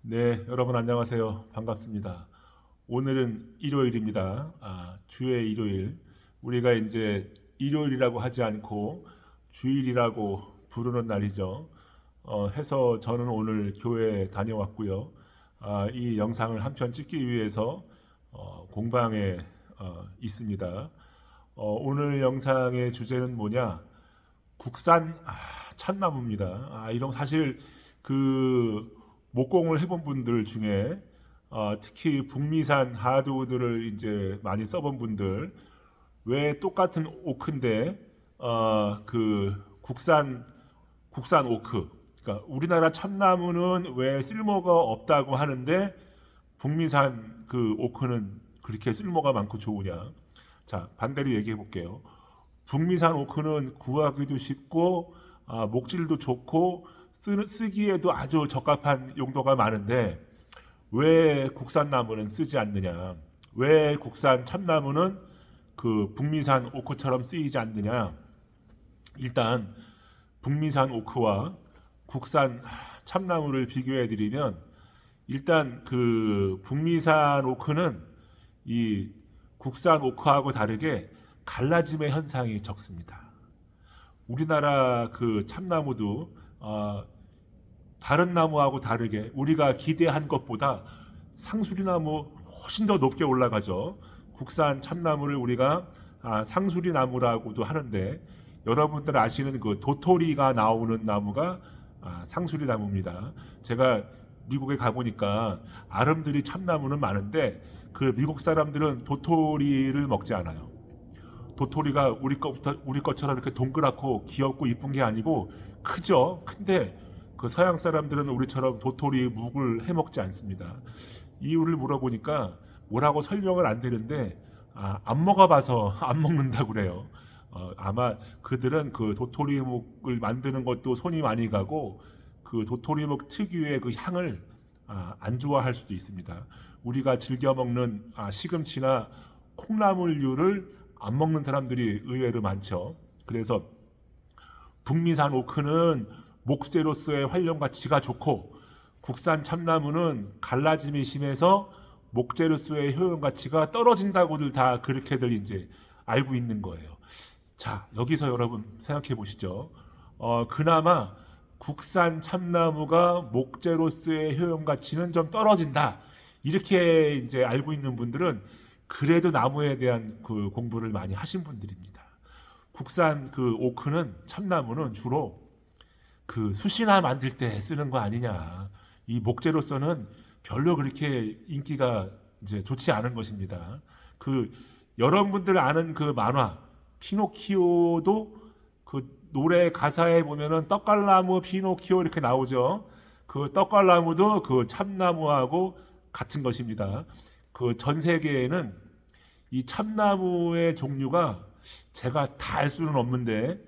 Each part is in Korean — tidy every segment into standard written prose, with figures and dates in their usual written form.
네, 여러분 안녕하세요. 반갑습니다. 오늘은 일요일입니다. 주의 일요일. 우리가 이제 일요일이라고 하지 않고 주일이라고 부르는 날이죠. 해서 저는 오늘 교회 다녀왔고요. 이 영상을 한 편 찍기 위해서 공방에 있습니다. 오늘 영상의 주제는 뭐냐? 국산 참나무입니다. 이런 사실 그 목공을 해본 분들 중에 특히 북미산 하드우드를 이제 많이 써본 분들 왜 똑같은 오크인데 그 국산 오크, 그러니까 우리나라 참나무는 왜 쓸모가 없다고 하는데 북미산 그 오크는 그렇게 쓸모가 많고 좋으냐? 자, 반대로 얘기해 볼게요. 북미산 오크는 구하기도 쉽고 목질도 좋고 쓰기에도 아주 적합한 용도가 많은데 왜 국산 나무는 쓰지 않느냐? 왜 국산 참나무는 그 북미산 오크처럼 쓰이지 않느냐? 일단 북미산 오크와 국산 참나무를 비교해 드리면 일단 그 북미산 오크는 이 국산 오크하고 다르게 갈라짐의 현상이 적습니다. 우리나라 그 참나무도 다른 나무하고 다르게 우리가 기대한 것보다 상수리나무 훨씬 더 높게 올라가죠. 국산 참나무를 우리가 상수리나무라고도 하는데 여러분들 아시는 그 도토리가 나오는 나무가 상수리나무입니다. 제가 미국에 가보니까 아름드리 참나무는 많은데 그 미국 사람들은 도토리를 먹지 않아요. 도토리가 우리 것처럼 이렇게 동그랗고 귀엽고 이쁜 게 아니고 크죠. 근데 그 서양 사람들은 우리처럼 도토리 묵을 해 먹지 않습니다. 이유를 물어보니까 뭐라고 설명을 안 되는데 안 먹어봐서 안 먹는다고 그래요. 아마 그들은 그 도토리묵을 만드는 것도 손이 많이 가고 그 도토리묵 특유의 그 향을 안 좋아할 수도 있습니다. 우리가 즐겨 먹는 시금치나 콩나물류를 안 먹는 사람들이 의외로 많죠. 그래서 북미산 오크는 목재로서의 활용 가치가 좋고 국산 참나무는 갈라짐이 심해서 목재로서의 효용 가치가 떨어진다고들 다 그렇게들 이제 알고 있는 거예요. 자, 여기서 여러분 생각해 보시죠. 그나마 국산 참나무가 목재로서의 효용 가치는 좀 떨어진다. 이렇게 이제 알고 있는 분들은 그래도 나무에 대한 그 공부를 많이 하신 분들입니다. 국산 그 오크는 참나무는 주로 그 숯이나 만들 때 쓰는 거 아니냐. 이 목재로서는 별로 그렇게 인기가 이제 좋지 않은 것입니다. 그 여러분들 아는 그 만화 피노키오도 그 노래 가사에 보면은 떡갈나무 피노키오 이렇게 나오죠. 그 떡갈나무도 그 참나무하고 같은 것입니다. 그 전 세계에는 이 참나무의 종류가 제가 다 알 수는 없는데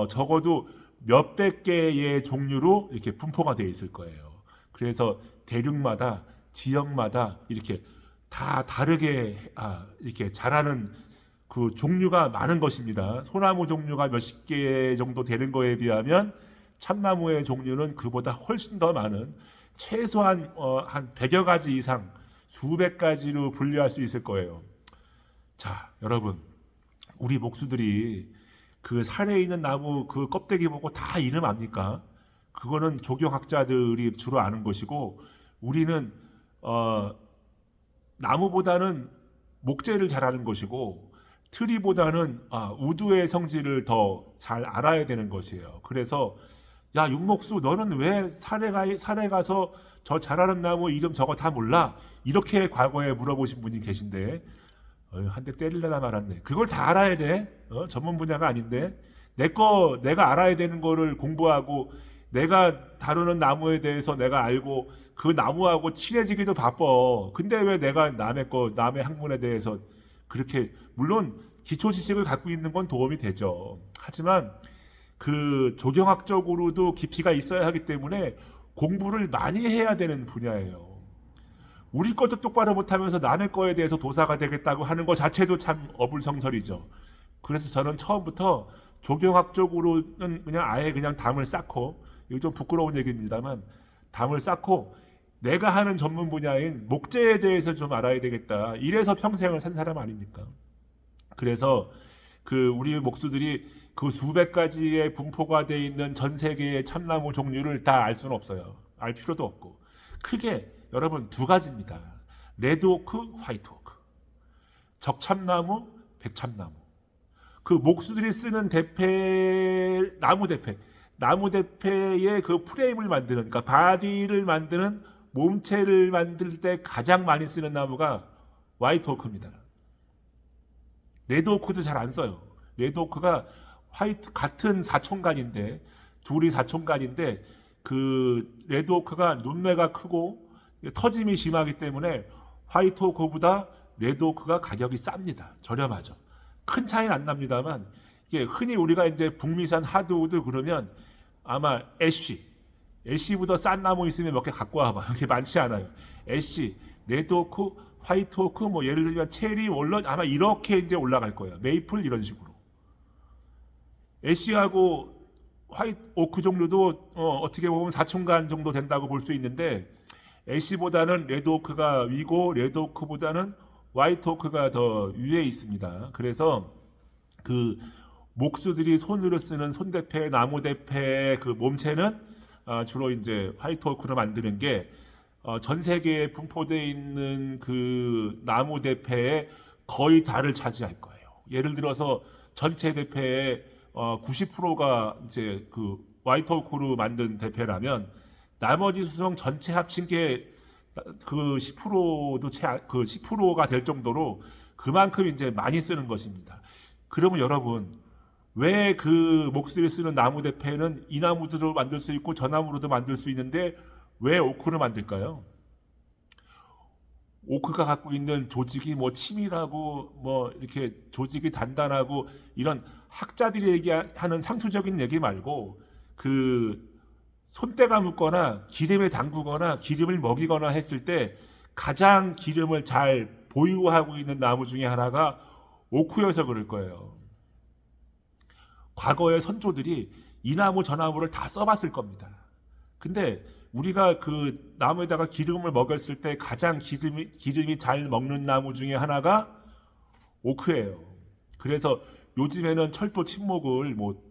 적어도 몇백 개의 종류로 이렇게 분포가 되어 있을 거예요. 그래서 대륙마다 지역마다 이렇게 다 다르게 이렇게 자라는 그 종류가 많은 것입니다. 소나무 종류가 몇십 개 정도 되는 거에 비하면 참나무의 종류는 그보다 훨씬 더 많은 최소한 한 100여 가지 이상 수백 가지로 분류할 수 있을 거예요. 자, 여러분, 우리 목수들이 그 산에 있는 나무 그 껍데기 보고 다 이름 압니까? 그거는 조경학자들이 주로 아는 것이고 우리는 나무보다는 목재를 잘 아는 것이고 트리보다는 우두의 성질을 더 잘 알아야 되는 것이에요. 그래서 야 윤목수 너는 왜 산에 가서 저 잘하는 나무 이름 저거 다 몰라? 이렇게 과거에 물어보신 분이 계신데 한 대 때리려다 말았네. 그걸 다 알아야 돼. 전문 분야가 아닌데 내가 알아야 되는 거를 공부하고 내가 다루는 나무에 대해서 내가 알고 그 나무하고 친해지기도 바빠. 근데 왜 내가 남의 학문에 대해서 그렇게 물론 기초 지식을 갖고 있는 건 도움이 되죠. 하지만 그 조경학적으로도 깊이가 있어야 하기 때문에 공부를 많이 해야 되는 분야예요. 우리 것도 똑바로 못하면서 남의 거에 대해서 도사가 되겠다고 하는 것 자체도 참 어불성설이죠. 그래서 저는 처음부터 조경학적으로는 그냥 아예 그냥 담을 쌓고, 이거 좀 부끄러운 얘기입니다만 담을 쌓고 내가 하는 전문 분야인 목재에 대해서 좀 알아야 되겠다. 이래서 평생을 산 사람 아닙니까? 그래서 그 우리 목수들이 그 수백 가지의 분포가 돼 있는 전 세계의 참나무 종류를 다 알 수는 없어요. 알 필요도 없고. 크게 여러분 두 가지입니다. 레드오크, 화이트오크. 적참나무, 백참나무. 그 목수들이 쓰는 나무 대패의 그 프레임을 만드는, 그러니까 바디를 만드는 몸체를 만들 때 가장 많이 쓰는 나무가 화이트오크입니다. 레드오크도 잘 안 써요. 레드오크가 같은 사촌간인데, 둘이 사촌간인데, 그 레드오크가 눈매가 크고 터짐이 심하기 때문에 화이트오크보다 레드오크가 가격이 쌉니다. 저렴하죠. 큰 차이는 안 납니다만, 이게 흔히 우리가 이제 북미산 하드우드 그러면 아마 애쉬보다 싼 나무 있으면 몇 개 갖고 와봐. 그게 많지 않아요. 애쉬, 레드오크, 화이트오크, 뭐 예를 들면 체리, 월넛 아마 이렇게 이제 올라갈 거예요. 메이플 이런 식으로. 애쉬하고 화이트오크 종류도 어떻게 보면 사촌간 정도 된다고 볼 수 있는데, 애쉬보다는 레드오크가 위고 레드오크보다는 화이트오크가 더 위에 있습니다. 그래서 그 목수들이 손으로 쓰는 손대패, 나무대패 그 몸체는 주로 이제 화이트오크로 만드는 게 전 세계에 분포되어 있는 그 나무 대패의 거의 다를 차지할 거예요. 예를 들어서 전체 대패의 90%가 이제 그 화이트오크로 만든 대패라면 나머지 수성 전체 합친 게 그 10%도 그 10%가 될 정도로 그만큼 이제 많이 쓰는 것입니다. 그러면 여러분 왜 그 목수들이 쓰는 나무 대패는 이 나무들로 만들 수 있고 저 나무로도 만들 수 있는데 왜 오크를 만들까요? 오크가 갖고 있는 조직이 뭐 치밀하고 뭐 이렇게 조직이 단단하고 이런 학자들이 얘기하는 상투적인 얘기 말고 그 손때가 묻거나 기름에 담그거나 기름을 먹이거나 했을 때 가장 기름을 잘 보유하고 있는 나무 중에 하나가 오크여서 그럴 거예요. 과거의 선조들이 이 나무 저 나무를 다 써봤을 겁니다. 근데 우리가 그 나무에다가 기름을 먹였을 때 가장 기름이 잘 먹는 나무 중에 하나가 오크예요. 그래서 요즘에는 철도 침목을 뭐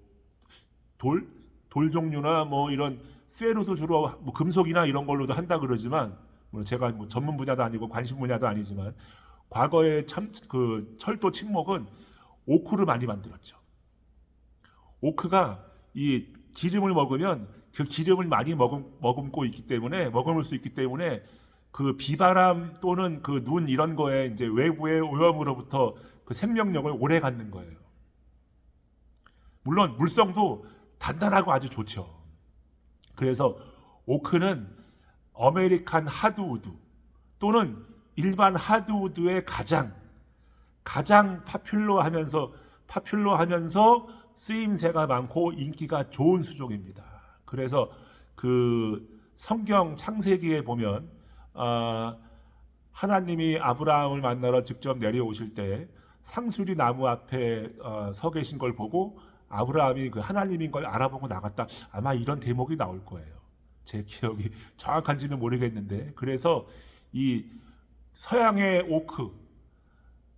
돌 종류나 뭐 이런 쇠로도 주로 뭐 금속이나 이런 걸로도 한다 그러지만 제가 뭐 전문 분야도 아니고 관심 분야도 아니지만 과거에 그 철도 침목은 오크를 많이 만들었죠. 오크가 이 기름을 먹으면 그 기름을 많이 머금고 있기 때문에 머금을 수 있기 때문에 그 비바람 또는 그 눈 이런 거에 이제 외부의 오염으로부터 그 생명력을 오래 갖는 거예요. 물론 물성도 단단하고 아주 좋죠. 그래서 오크는 아메리칸 하드우드 또는 일반 하드우드의 가장 파퓰러하면서 쓰임새가 많고 인기가 좋은 수종입니다. 그래서 그 성경 창세기에 보면 하나님이 아브라함을 만나러 직접 내려오실 때 상수리 나무 앞에 서 계신 걸 보고 아브라함이 그 하나님인 걸 알아보고 나갔다. 아마 이런 대목이 나올 거예요. 제 기억이 정확한지는 모르겠는데, 그래서 이 서양의 오크,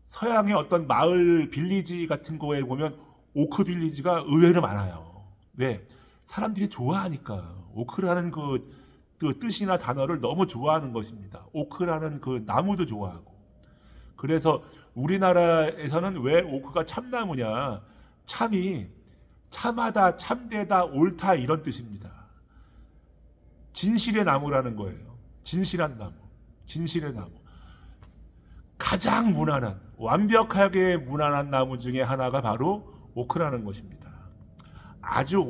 서양의 어떤 마을 빌리지 같은 거에 보면 오크 빌리지가 의외로 많아요. 왜? 사람들이 좋아하니까. 오크라는 그 뜻이나 단어를 너무 좋아하는 것입니다. 오크라는 그 나무도 좋아하고. 그래서 우리나라에서는 왜 오크가 참나무냐? 참이 참하다, 참되다, 옳다 이런 뜻입니다. 진실의 나무라는 거예요. 진실한 나무. 진실의 나무. 가장 무난한, 완벽하게 무난한 나무 중에 하나가 바로 오크라는 것입니다. 아주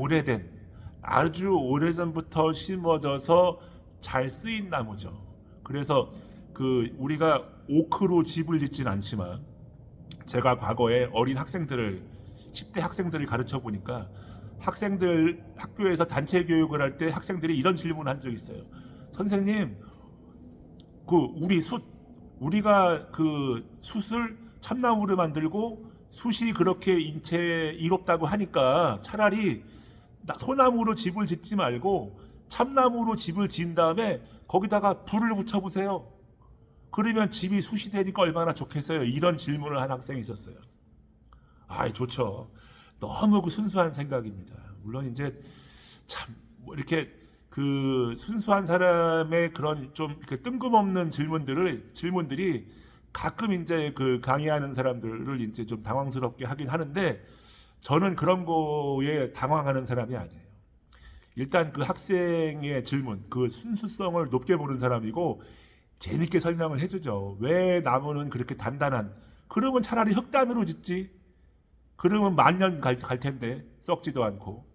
오래전부터 심어져서 잘 쓰인 나무죠. 그래서 그 우리가 오크로 집을 짓진 않지만 제가 과거에 어린 학생들을 10대 학생들을 가르쳐 보니까 학생들 학교에서 단체 교육을 할 때 학생들이 이런 질문을 한 적이 있어요. 선생님, 그 우리가 그 숯을 참나무로 만들고 숯이 그렇게 인체에 이롭다고 하니까 차라리 소나무로 집을 짓지 말고 참나무로 집을 지은 다음에 거기다가 불을 붙여보세요. 그러면 집이 숯이 되니까 얼마나 좋겠어요. 이런 질문을 한 학생이 있었어요. 아이, 좋죠. 너무 그 순수한 생각입니다. 물론 이제 참 뭐 이렇게 그 순수한 사람의 그런 좀 이렇게 뜬금없는 질문들이 가끔 이제 그 강의하는 사람들을 이제 좀 당황스럽게 하긴 하는데, 저는 그런 거에 당황하는 사람이 아니에요. 일단 그 학생의 질문, 그 순수성을 높게 보는 사람이고 재밌게 설명을 해주죠. 왜 나무는 그렇게 단단한? 그러면 차라리 흑단으로 짓지. 그러면 만년 갈 텐데 썩지도 않고.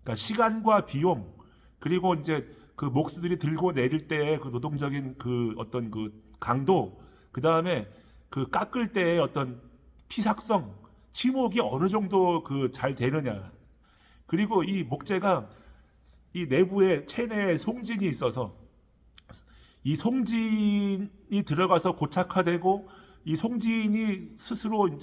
그러니까 시간과 비용, 그리고 이제 그 목수들이 들고 내릴 때의 그 노동적인 그 어떤 그 강도, 그 다음에 그 깎을 때의 어떤 피삭성, 치목이 어느 정도 그 잘 되느냐. 그리고 이 목재가 이 내부에 체내에 송진이 있어서 이 송진이 들어가서 고착화되고, 이 송진이 스스로를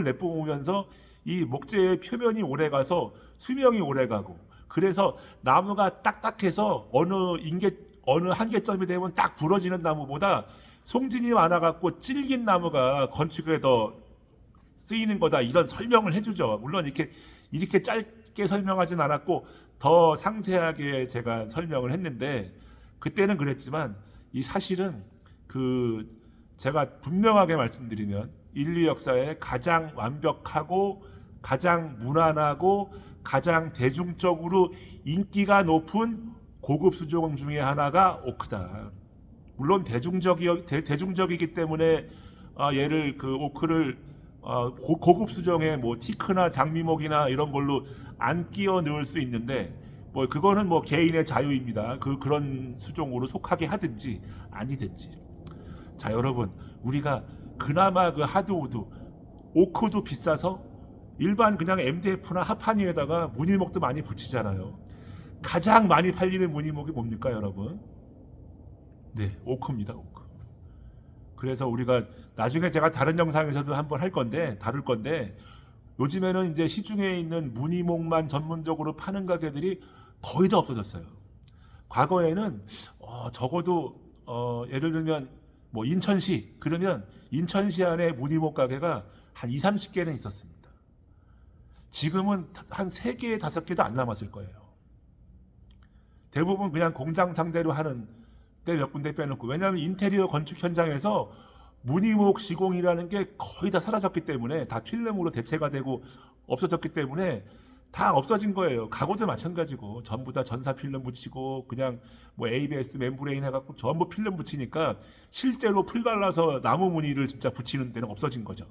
내뿜으면서 이 목재의 표면이 오래가서 수명이 오래가고, 그래서 나무가 딱딱해서 어느 한계점이 되면 딱 부러지는 나무보다 송진이 많아갖고 질긴 나무가 건축에 더 쓰이는 거다, 이런 설명을 해주죠. 물론 이렇게 짧게 설명하진 않았고 더 상세하게 제가 설명을 했는데, 그때는 그랬지만 이 사실은 그 제가 분명하게 말씀드리면 인류 역사에 가장 완벽하고 가장 무난하고 가장 대중적으로 인기가 높은 고급 수종 중에 하나가 오크다. 물론 대중적이기 때문에 얘를 그 오크를 고급 수종에 뭐 티크나 장미목이나 이런 걸로 안 끼워 넣을 수 있는데, 뭐 그거는 뭐 개인의 자유입니다. 그런 수종으로 속하게 하든지 아니든지. 자, 여러분, 우리가 그나마 그 하드우드 오크도 비싸서 일반 그냥 MDF나 하판위에다가 무늬목도 많이 붙이잖아요. 가장 많이 팔리는 무늬목이 뭡니까, 여러분? 네, 오크입니다. 오크. 그래서 우리가 나중에 제가 다른 영상에서도 한번 다룰 건데, 요즘에는 이제 시중에 있는 무늬목만 전문적으로 파는 가게들이 거의 다 없어졌어요. 과거에는 적어도 예를 들면 뭐 인천시, 그러면 인천시 안에 무늬목 가게가 한 2, 30개는 있었습니다. 지금은 한 3개, 5개도 안 남았을 거예요. 대부분 그냥 공장 상대로 하는 데 몇 군데 빼놓고, 왜냐하면 인테리어 건축 현장에서 무늬목 시공이라는 게 거의 다 사라졌기 때문에, 다 필름으로 대체가 되고 없어졌기 때문에 다 없어진 거예요. 가구도 마찬가지고 전부 다 전사 필름 붙이고 그냥 뭐 ABS 멤브레인 해갖고 전부 필름 붙이니까 실제로 풀 발라서 나무 무늬를 진짜 붙이는 데는 없어진 거죠.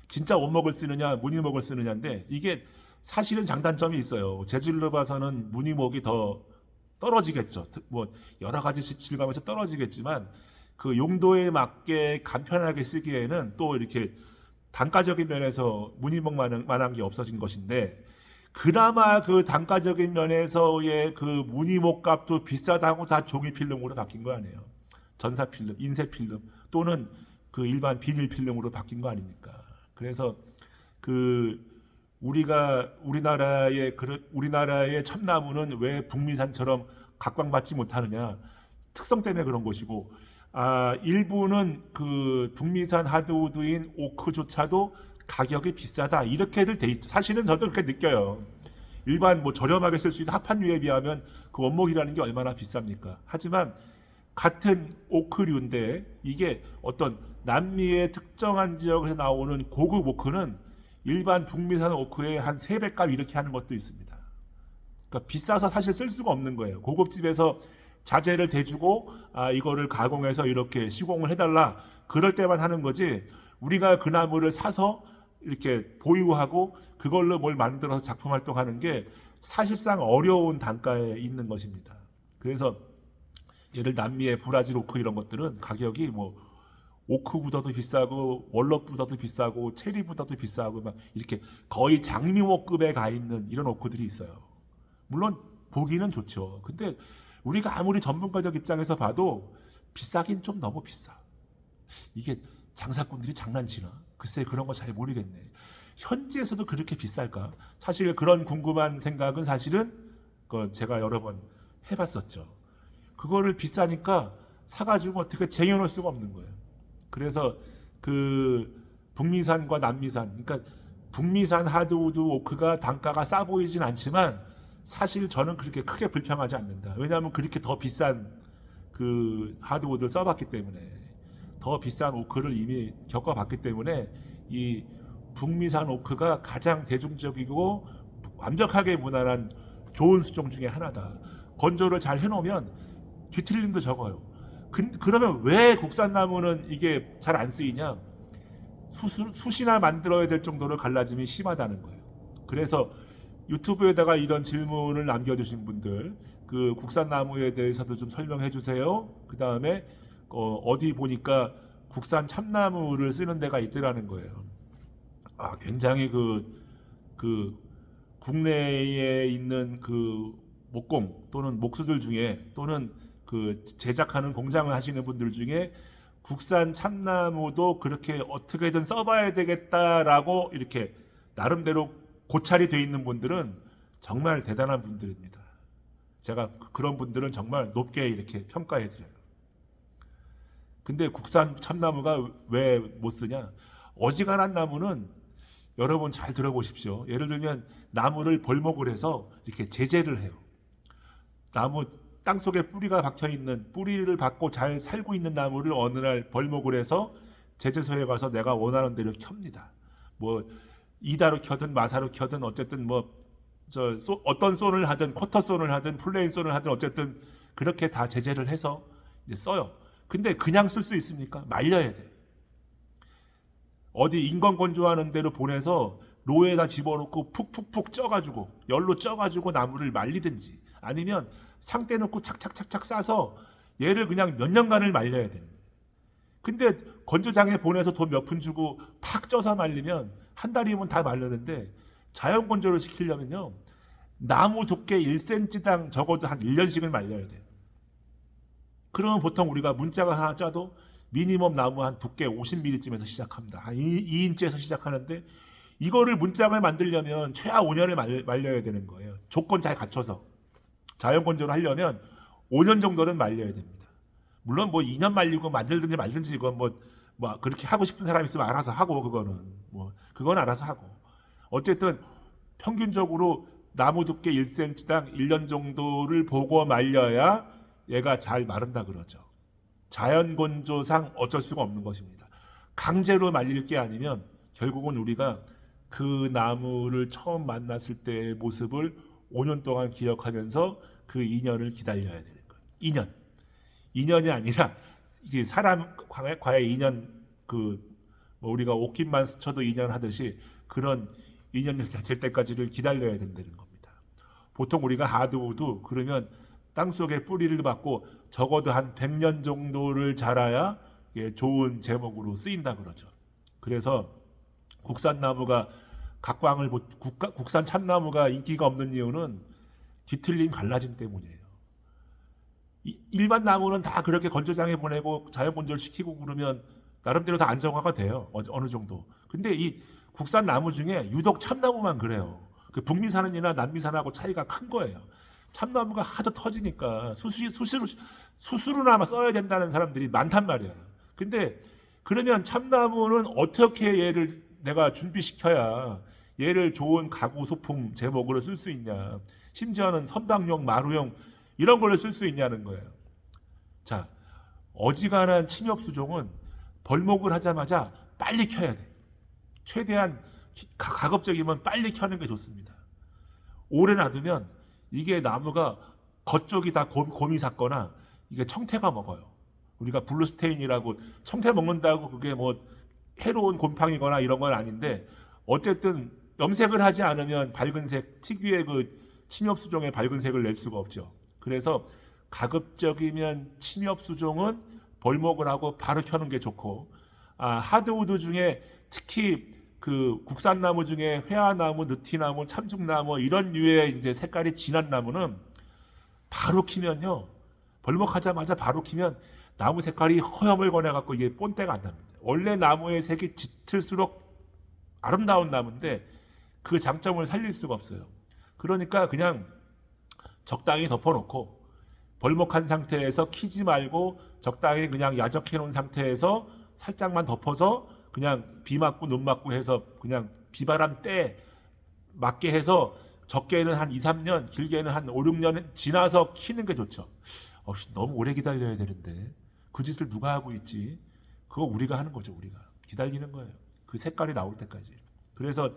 진짜 원목을 쓰느냐 무늬목을 쓰느냐인데, 이게 사실은 장단점이 있어요. 재질로 봐서는 무늬목이 더 떨어지겠죠. 뭐 여러 가지 질감에서 떨어지겠지만 그 용도에 맞게 간편하게 쓰기에는 또 이렇게 단가적인 면에서 무늬목만한 게 없어진 것인데, 그나마 그 단가적인 면에서의 그 무늬목 값도 비싸다고 다 종이 필름으로 바뀐 거 아니에요. 전사 필름, 인쇄 필름 또는 그 일반 비닐 필름으로 바뀐 거 아닙니까? 그래서 그 우리나라의 참나무는 왜 북미산처럼 각광받지 못하느냐, 특성 때문에 그런 것이고, 일부는 그 북미산 하드우드인 오크조차도 가격이 비싸다, 이렇게들 돼 있죠. 사실은 저도 그렇게 느껴요. 일반 뭐 저렴하게 쓸 수 있는 하판유에 비하면 그 원목이라는 게 얼마나 비쌉니까? 하지만 같은 오크류인데 이게 어떤 남미의 특정한 지역에서 나오는 고급 오크는 일반 북미산 오크의 한 3배값 이렇게 하는 것도 있습니다. 그러니까 비싸서 사실 쓸 수가 없는 거예요. 고급집에서 자재를 대주고 이거를 가공해서 이렇게 시공을 해달라, 그럴 때만 하는 거지, 우리가 그 나무를 사서 이렇게 보유하고 그걸로 뭘 만들어서 작품 활동하는 게 사실상 어려운 단가에 있는 것입니다. 그래서 예를 남미의 브라질 오크 이런 것들은 가격이 뭐 오크보다도 비싸고 월럭보다도 비싸고 체리보다도 비싸고 막 이렇게 거의 장미목급에 가 있는 이런 오크들이 있어요. 물론 보기는 좋죠. 근데 우리가 아무리 전문가적 입장에서 봐도 비싸긴 좀 너무 비싸. 이게 장사꾼들이 장난치나? 글쎄, 그런 거 잘 모르겠네. 현지에서도 그렇게 비쌀까? 사실 그런 궁금한 생각은 사실은 제가 여러 번 해봤었죠. 그거를 비싸니까 사가지고 어떻게 쟁여놓을 수가 없는 거예요. 그래서 그 북미산과 남미산, 그러니까 북미산 하드우드 오크가 단가가 싸 보이진 않지만 사실 저는 그렇게 크게 불평하지 않는다. 왜냐하면 그렇게 더 비싼 그 하드우드를 써봤기 때문에, 더 비싼 오크를 이미 겪어봤기 때문에 이 북미산 오크가 가장 대중적이고 완벽하게 무난한 좋은 수종 중에 하나다. 건조를 잘 해놓으면 뒤틀림도 적어요. 그러면 왜 국산 나무는 이게 잘 안 쓰이냐? 숯이나 만들어야 될 정도로 갈라짐이 심하다는 거예요. 그래서 유튜브에다가 이런 질문을 남겨주신 분들, 그 국산 나무에 대해서도 좀 설명해 주세요. 그 다음에 어디 보니까 국산 참나무를 쓰는 데가 있더라는 거예요. 굉장히 그 국내에 있는 그 목공 또는 목수들 중에, 또는 그 제작하는 공장을 하시는 분들 중에 국산 참나무도 그렇게 어떻게든 써봐야 되겠다라고 이렇게 나름대로 고찰이 돼 있는 분들은 정말 대단한 분들입니다. 제가 그런 분들은 정말 높게 이렇게 평가해 드려요. 근데 국산 참나무가 왜 못 쓰냐? 어지간한 나무는 여러분 잘 들어보십시오. 예를 들면 나무를 벌목을 해서 이렇게 제재를 해요. 나무 땅속에 뿌리가 박혀 있는, 뿌리를 받고 잘 살고 있는 나무를 어느 날 벌목을 해서 제재소에 가서 내가 원하는 대로 켭니다. 뭐 이다로 켜든 마사로 켜든 어쨌든 어떤 쏜을 하든 쿼터 쏜을 하든 플레인 쏜을 하든 어쨌든 그렇게 다 제재를 해서 이제 써요. 근데 그냥 쓸 수 있습니까? 말려야 돼. 어디 인건 건조하는 데로 보내서 로에다 집어넣고 푹푹푹 쪄가지고 열로 쪄가지고 나무를 말리든지, 아니면 상대 놓고 착착착착 싸서 얘를 그냥 몇 년간을 말려야 되는 거예요. 근데 건조장에 보내서 돈 몇 푼 주고 팍 쪄서 말리면 한 달이면 다 마르는데, 자연 건조를 시키려면요 나무 두께 1cm당 적어도 한 1년씩을 말려야 돼요. 그러면 보통 우리가 문짝을 하나 짜도 미니멈 나무 한 두께 50mm쯤에서 시작합니다. 한 2인치에서 시작하는데, 이거를 문짝을 만들려면 최하 5년을 말려야 되는 거예요. 조건 잘 갖춰서. 자연 건조를 하려면 5년 정도는 말려야 됩니다. 물론 뭐 2년 말리고 만들든지 말든지, 이건 뭐 그렇게 하고 싶은 사람 있으면 알아서 하고, 그건 알아서 하고. 어쨌든 평균적으로 나무 두께 1cm당 1년 정도를 보고 말려야 얘가 잘 마른다 그러죠. 자연 건조상 어쩔 수가 없는 것입니다. 강제로 말릴 게 아니면 결국은 우리가 그 나무를 처음 만났을 때의 모습을 5년 동안 기억하면서 그 2년을 기다려야 되는 거예요. 2년이 아니라 이게 사람 과외 2년, 우리가 옷깃만 스쳐도 2년 하듯이 그런 2년이 될 때까지를 기다려야 된다는 겁니다. 보통 우리가 하드우드 그러면 땅속에 뿌리를 받고 적어도 한 100년 정도를 자라야 좋은 제목으로 쓰인다 그러죠. 그래서 국산 참나무가 인기가 없는 이유는 뒤틀림 갈라짐 때문이에요. 일반 나무는 다 그렇게 건조장에 보내고 자연 건조를 시키고 그러면 나름대로 다 안정화가 돼요. 어느 정도. 근데 이 국산 나무 중에 유독 참나무만 그래요. 그 북미산이나 남미산하고 차이가 큰 거예요. 참나무가 하도 터지니까 수수로나마 써야 된다는 사람들이 많단 말이야. 근데 그러면 참나무는 어떻게 얘를 내가 준비시켜야 얘를 좋은 가구 소품 제목으로 쓸 수 있냐, 심지어는 선박용, 마루용 이런 걸로 쓸 수 있냐는 거예요. 자, 어지간한 침엽수종은 벌목을 하자마자 빨리 켜야 돼. 최대한 가급적이면 빨리 켜는 게 좋습니다. 오래 놔두면 이게 나무가 겉쪽이 다 곰이 샀거나 이게 청태가 먹어요. 우리가 블루스테인이라고 청태 먹는다고 그게 뭐 해로운 곰팡이거나 이런 건 아닌데, 어쨌든 염색을 하지 않으면 밝은색, 특유의 그 침엽수종의 밝은색을 낼 수가 없죠. 그래서 가급적이면 침엽수종은 벌목을 하고 바로 켜는 게 좋고, 하드우드 중에 특히 그 국산나무 중에 회화나무, 느티나무, 참죽나무 이런 류의 이제 색깔이 진한 나무는 바로 키면요, 벌목하자마자 바로 키면 나무 색깔이 허염을 거내갖고 이게 본때가 안 납니다. 원래 나무의 색이 짙을수록 아름다운 나무인데 그 장점을 살릴 수가 없어요. 그러니까 그냥 적당히 덮어놓고 벌목한 상태에서 키지 말고 적당히 그냥 야적해 놓은 상태에서 살짝만 덮어서 그냥 비 맞고 눈 맞고 해서 그냥 비바람 때 맞게 해서 적게는 한 2, 3년, 길게는 한 5, 6년 지나서 키는 게 좋죠. 너무 오래 기다려야 되는데 그 짓을 누가 하고 있지? 그거 우리가 하는 거죠. 우리가 기다리는 거예요. 그 색깔이 나올 때까지. 그래서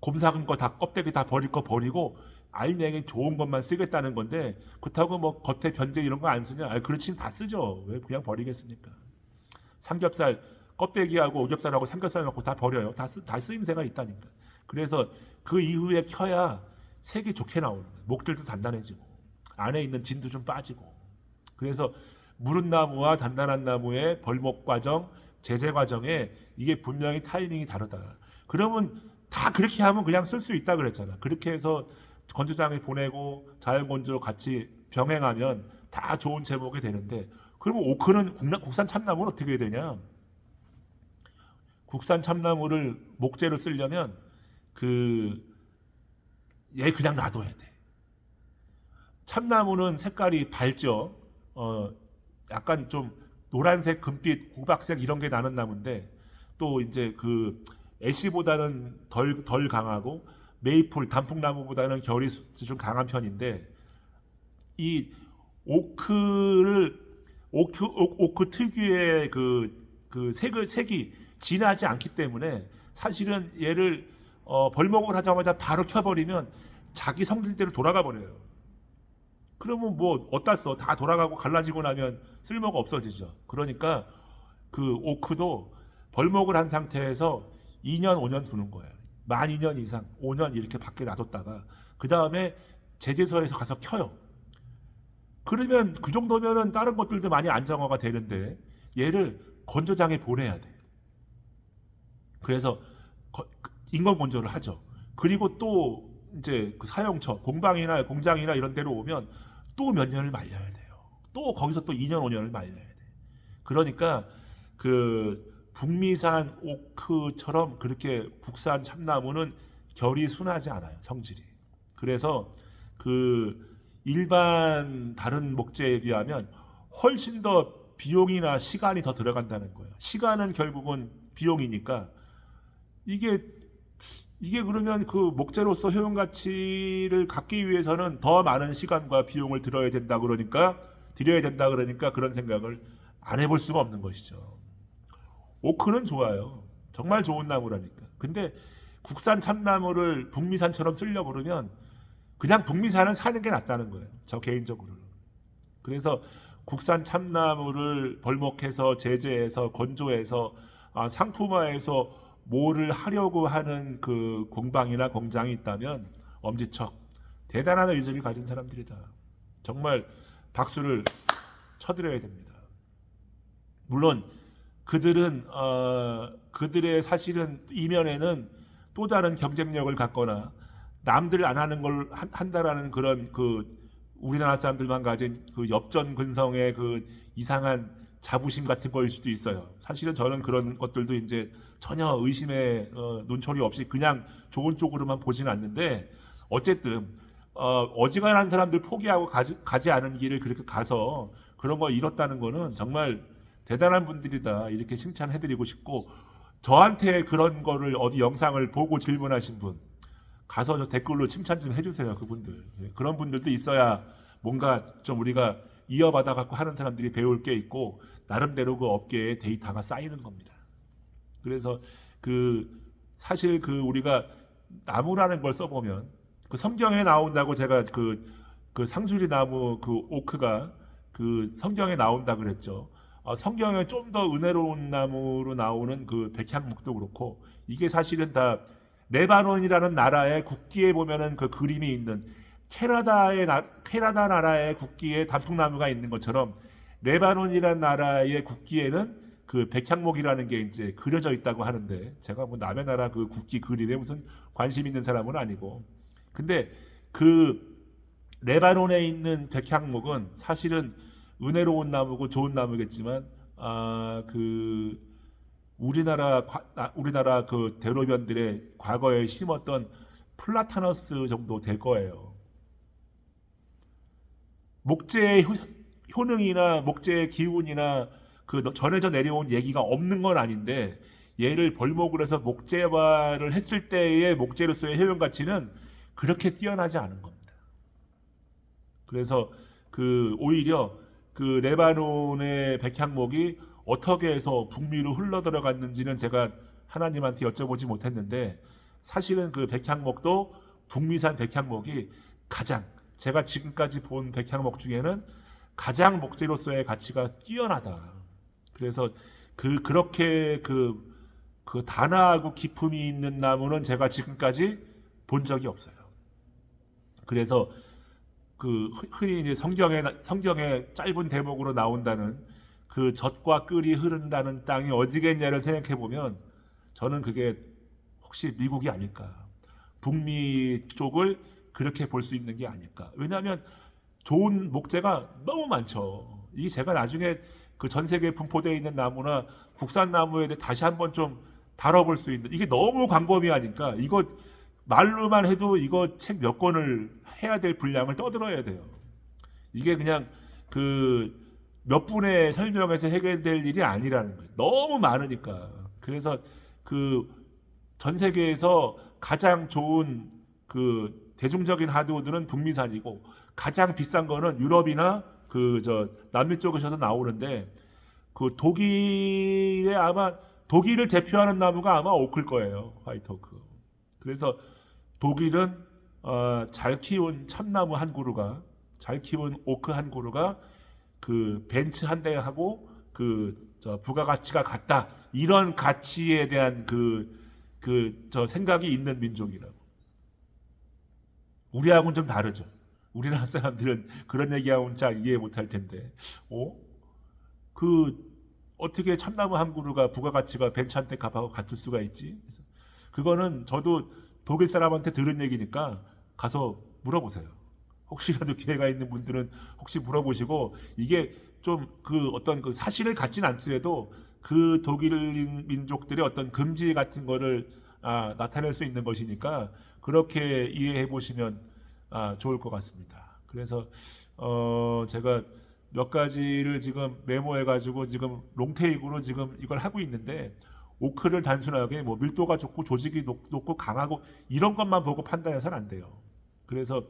곰삭은 거 다 껍데기 다 버릴 거 버리고 알맹이 좋은 것만 쓰겠다는 건데 그렇다고 뭐 겉에 변제 이런 거 안 쓰냐? 그렇지는 다 쓰죠. 왜 그냥 버리겠습니까? 삼겹살 껍데기하고 오겹살하고 삼겹살 넣고 다 버려요. 다 쓰임새가 있다니까. 그래서 그 이후에 켜야 색이 좋게 나오는 거예요. 목들도 단단해지고 안에 있는 진도 좀 빠지고. 그래서 무른 나무와 단단한 나무의 벌목 과정, 제세 과정에 이게 분명히 타이밍이 다르다. 그러면 다 그렇게 하면 그냥 쓸 수 있다 그랬잖아. 그렇게 해서 건조장에 보내고 자연 건조 같이 병행하면 다 좋은 제목이 되는데 그러면 오크는 국산 참나무는 어떻게 해야 되냐? 국산 참나무를 목재로 쓰려면 얘 그냥 놔둬야 돼. 참나무는 색깔이 밝죠. 약간 좀 노란색, 금빛, 호박색 이런 게 나는 나무인데 또 이제 그 애쉬보다는 덜 강하고 메이플, 단풍나무보다는 결이 좀 강한 편인데 이 오크 특유의 그 색이 진하지 않기 때문에 사실은 얘를 벌목을 하자마자 바로 켜버리면 자기 성질대로 돌아가 버려요. 그러면 뭐 어디다 써? 다 돌아가고 갈라지고 나면 쓸모가 없어지죠. 그러니까 그 오크도 벌목을 한 상태에서 2년, 5년 두는 거예요. 만 2년 이상, 5년 이렇게 밖에 놔뒀다가 그 다음에 제재소에서 가서 켜요. 그러면 그 정도면은 다른 것들도 많이 안정화가 되는데 얘를 건조장에 보내야 돼. 그래서 인공 건조를 하죠. 그리고 또 이제 그 사용처, 공방이나 공장이나 이런 데로 오면 또 몇 년을 말려야 돼요. 또 거기서 또 2년, 5년을 말려야 돼. 그러니까 그 북미산 오크처럼 그렇게 국산 참나무는 결이 순하지 않아요. 성질이. 그래서 그 일반 다른 목재에 비하면 훨씬 더 비용이나 시간이 더 들어간다는 거예요. 시간은 결국은 비용이니까 이게 그러면 그 목재로서 효용 가치를 갖기 위해서는 더 많은 시간과 비용을 들여야 된다 그러니까 그런 생각을 안 해볼 수가 없는 것이죠. 오크는 좋아요. 정말 좋은 나무라니까. 근데 국산 참나무를 북미산처럼 쓰려고 그러면 그냥 북미산은 사는 게 낫다는 거예요. 저 개인적으로는. 그래서 국산 참나무를 벌목해서 제재해서 건조해서 상품화해서 뭐를 하려고 하는 그 공방이나 공장이 있다면 엄지척 대단한 의지를 가진 사람들이다. 정말 박수를 쳐드려야 됩니다. 물론 그들은 그들의 사실은 이면에는 또 다른 경쟁력을 갖거나 남들 안 하는 걸 한다라는 그런 그 우리나라 사람들만 가진 그 엽전근성의 그 이상한 자부심 같은 거일 수도 있어요. 사실은 저는 그런 것들도 이제 전혀 의심의 눈초리 없이 그냥 좋은 쪽으로만 보지는 않는데 어쨌든 어지간한 사람들 포기하고 가지 않은 길을 그렇게 가서 그런 거 이뤘다는 거는 정말 대단한 분들이다 이렇게 칭찬해드리고 싶고 저한테 그런 거를 어디 영상을 보고 질문하신 분 가서 저 댓글로 칭찬 좀 해주세요. 그분들 그런 분들도 있어야 뭔가 좀 우리가 이어받아 갖고 하는 사람들이 배울 게 있고 나름대로 그 업계에 데이터가 쌓이는 겁니다. 그래서 그 사실 그 우리가 나무라는 걸 써보면 그 성경에 나온다고 제가 그 상수리 나무 그 오크가 그 성경에 나온다 그랬죠. 성경에 좀 더 은혜로운 나무로 나오는 그 백향목도 그렇고 이게 사실은 다 레바논이라는 나라의 국기에 보면은 그 그림이 있는 캐나다 나라의 국기에 단풍나무가 있는 것처럼 레바논이라는 나라의 국기에는 그 백향목이라는 게 이제 그려져 있다고 하는데 제가 뭐 남의 나라 그 국기 그림에 무슨 관심 있는 사람은 아니고 근데 그 레바논에 있는 백향목은 사실은 은혜로운 나무고 좋은 나무겠지만 그 우리나라 그 대로변들의 과거에 심었던 플라타너스 정도 될 거예요. 목재의 효능이나 목재의 기운이나 그 전해져 내려온 얘기가 없는 건 아닌데 얘를 벌목을 해서 목재화를 했을 때의 목재로서의 효용 가치는 그렇게 뛰어나지 않은 겁니다. 그래서 그 오히려 그 레바논의 백향목이 어떻게 해서 북미로 흘러 들어갔는지는 제가 하나님한테 여쭤보지 못했는데 사실은 그 백향목도 북미산 백향목이 가장 제가 지금까지 본 백향목 중에는 가장 목재로서의 가치가 뛰어나다. 그래서 그렇게 그 단아하고 기품이 있는 나무는 제가 지금까지 본 적이 없어요. 그래서 그 흔히 이제 성경에 짧은 대목으로 나온다는 그 젖과 꿀이 흐른다는 땅이 어디겠냐를 생각해 보면 저는 그게 혹시 미국이 아닐까, 북미 쪽을 그렇게 볼 수 있는 게 아닐까. 왜냐하면 좋은 목재가 너무 많죠. 이게 제가 나중에 그 전 세계에 분포되어 있는 나무나 국산 나무에 대해 다시 한번 좀 다뤄볼 수 있는, 이게 너무 광범위하니까 이거 말로만 해도 이거 책 몇 권을 해야 될 분량을 떠들어야 돼요. 이게 그냥 그 몇 분의 설명에서 해결될 일이 아니라는 거예요. 너무 많으니까. 그래서 그 전 세계에서 가장 좋은 그 대중적인 하드우드는 북미산이고 가장 비싼 거는 유럽이나 그 남미 쪽에서도 나오는데 그 독일을 대표하는 나무가 아마 오크일 거예요. 화이트 오크. 그래서 독일은 잘 키운 참나무 한 그루가, 잘 키운 오크 한 그루가 그 벤츠 한 대하고 부가가치가 같다. 이런 가치에 대한 생각이 있는 민족이라고. 우리하고는 좀 다르죠. 우리나라 사람들은 그런 얘기하고는 잘 이해 못할 텐데, 어떻게 참나무 한 그루가 부가가치가 벤츠 한 대 값하고 같을 수가 있지? 그래서 그거는 저도 독일 사람한테 들은 얘기니까 가서 물어보세요. 혹시라도 기회가 있는 분들은 혹시 물어보시고, 이게 좀 어떤 그 사실을 갖진 않더라도 그 독일 민족들의 어떤 금지 같은 거를 나타낼 수 있는 것이니까 그렇게 이해해 보시면 좋을 것 같습니다. 그래서 제가 몇 가지를 지금 메모해 가지고 지금 롱테이크로 지금 이걸 하고 있는데, 오크를 단순하게 뭐 밀도가 좋고 조직이 높고 강하고 이런 것만 보고 판단해서는 안 돼요. 그래서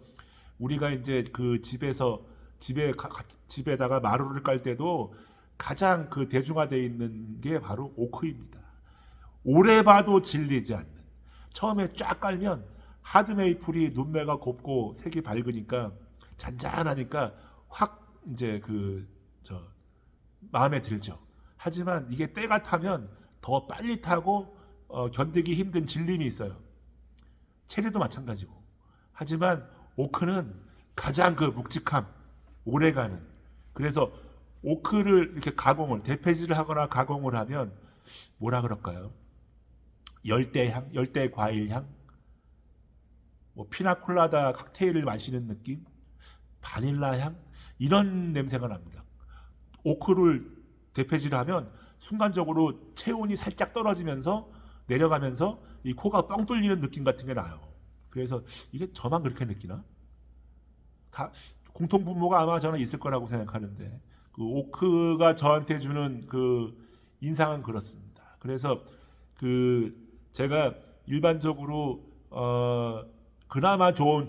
우리가 이제 그 집에다가 마루를 깔 때도 가장 그 대중화되어 있는 게 바로 오크입니다. 오래 봐도 질리지 않는. 처음에 쫙 깔면 하드메이플이 눈매가 곱고 색이 밝으니까 잔잔하니까 확 이제 마음에 들죠. 하지만 이게 때가 타면 더 빨리 타고 견디기 힘든 질림이 있어요. 체리도 마찬가지고. 하지만 오크는 가장 그 묵직함, 오래가는. 그래서 오크를 이렇게 대패질을 하거나 가공을 하면 뭐라 그럴까요? 열대향, 열대 과일향, 뭐 피나콜라다 칵테일을 마시는 느낌, 바닐라향, 이런 냄새가 납니다. 오크를 대패질하면 순간적으로 체온이 살짝 떨어지면서 내려가면서 이 코가 뻥 뚫리는 느낌 같은 게 나요. 그래서 이게 저만 그렇게 느끼나? 다 공통분모가 아마 저는 있을 거라고 생각하는데, 그 오크가 저한테 주는 그 인상은 그렇습니다. 그래서 제가 일반적으로 그나마 좋은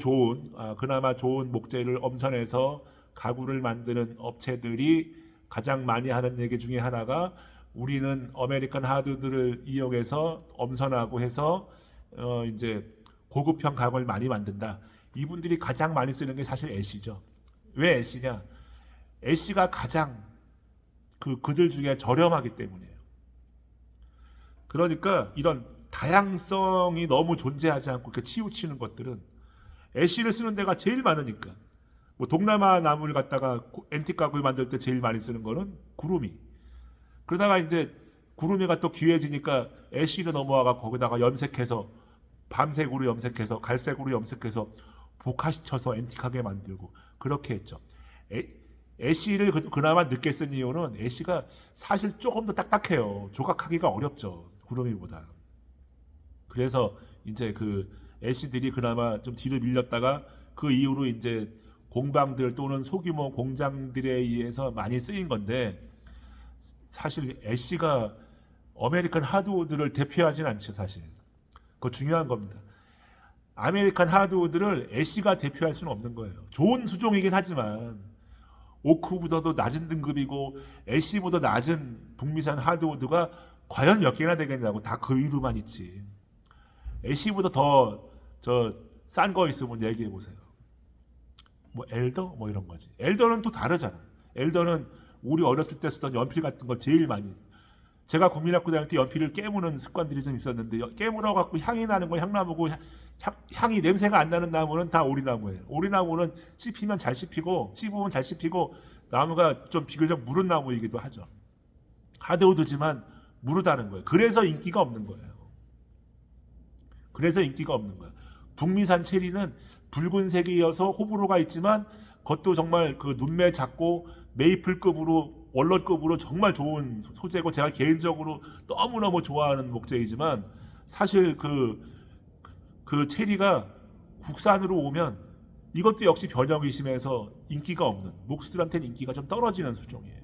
목재를 엄선해서 가구를 만드는 업체들이 가장 많이 하는 얘기 중에 하나가, 우리는 아메리칸 하드들을 이용해서 엄선하고 해서 이제 고급형 가구를 많이 만든다. 이분들이 가장 많이 쓰는 게 사실 애쉬죠. 왜 애쉬냐? 애쉬가 가장 그들 중에 저렴하기 때문이에요. 그러니까 이런 다양성이 너무 존재하지 않고 이렇게 치우치는 것들은 애쉬를 쓰는 데가 제일 많으니까. 뭐 동남아 나무를 갖다가 앤틱 가구를 만들 때 제일 많이 쓰는 거는 구루미. 그러다가 이제 구루미가 또 귀해지니까 애쉬로 넘어와가 거기다가 염색해서 밤색으로 염색해서 갈색으로 염색해서 복화시켜서 앤틱하게 만들고 그렇게 했죠. 애쉬를 그나마 늦게 쓴 이유는 애쉬가 사실 조금 더 딱딱해요. 조각하기가 어렵죠. 구름이보다. 그래서 이제 그 애쉬들이 그나마 좀 뒤로 밀렸다가 그 이후로 이제 공방들 또는 소규모 공장들에 의해서 많이 쓰인 건데, 사실 애쉬가 아메리칸 하드우드를 대표하진 않죠, 사실. 그거 중요한 겁니다. 아메리칸 하드우드를 애쉬가 대표할 수는 없는 거예요. 좋은 수종이긴 하지만 오크보다도 낮은 등급이고 애쉬보다 낮은 북미산 하드우드가 과연 몇 개나 되겠냐고. 다 그 위로만 있지. 애쉬보다 더 싼 거 있으면 얘기해 보세요. 뭐 엘더 뭐 이런 거지. 엘더는 또 다르잖아. 엘더는 우리 어렸을 때 쓰던 연필 같은 거 제일 많이. 제가 국민학교 다닐 때 연필을 깨무는 습관들이 좀 있었는데, 깨물어 갖고 향이 나는 건 향나무고, 향이 냄새가 안 나는 나무는 다 오리나무예요. 오리나무는 씹히면 잘 씹히고 씹으면 잘 씹히고 나무가 좀 비교적 무른 나무이기도 하죠. 하드우드지만 무르다는 거예요. 그래서 인기가 없는 거예요. 그래서 인기가 없는 거예요. 북미산 체리는 붉은색이어서 호불호가 있지만 그것도 정말 그 눈매 작고 메이플급으로 월넛급으로 정말 좋은 소재고, 제가 개인적으로 너무너무 좋아하는 목재이지만 사실 그 체리가 국산으로 오면 이것도 역시 변형이 심해서 인기가 없는, 목수들한테는 인기가 좀 떨어지는 수종이에요.